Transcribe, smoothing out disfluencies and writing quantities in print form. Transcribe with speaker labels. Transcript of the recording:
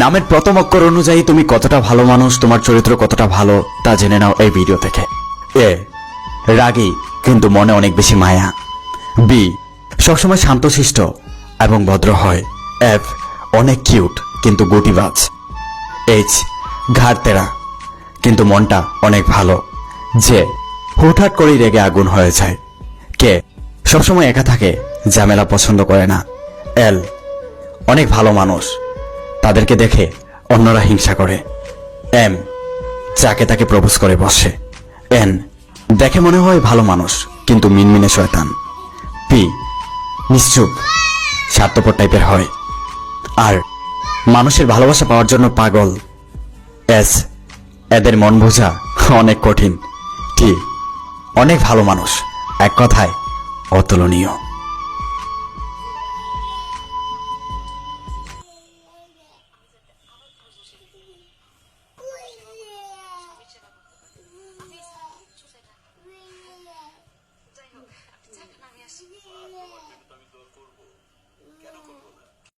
Speaker 1: নামের প্রথম অক্ষর অনুযায়ী তুমি কতটা ভালো মানুষ, তোমার চরিত্র কতটা ভালো তা জেনে নাও এই ভিডিও থেকে। এ রাগী কিন্তু মনে অনেক বেশি মায়া। বি সবসময় শান্তশিষ্ট এবং ভদ্র হয়। এফ অনেক কিউট কিন্তু গুটিবাজ। এইচ ঘাড় তেরা কিন্তু মনটা অনেক ভালো। যে হুটহাট করেই রেগে আগুন হয়ে যায়। কে সবসময় একা থাকে, ঝামেলা পছন্দ করে না। এল অনেক ভালো মানুষ, তাদেরকে দেখে অন্যরা হিংসা করে। এম যাকে তাকে প্রপোজ করে বসে। এন দেখে মনে হয় ভালো মানুষ কিন্তু মিনমিনে শয়তান। পি নিশ্চুপ স্বার্থপর টাইপের হয় আর মানুষের ভালোবাসা পাওয়ার জন্য পাগল। এস এদের মন বোঝা অনেক কঠিন। টি অনেক ভালো মানুষ, এক কথায় অতুলনীয়।
Speaker 2: যাই হোক, যাক না, আমি আসি।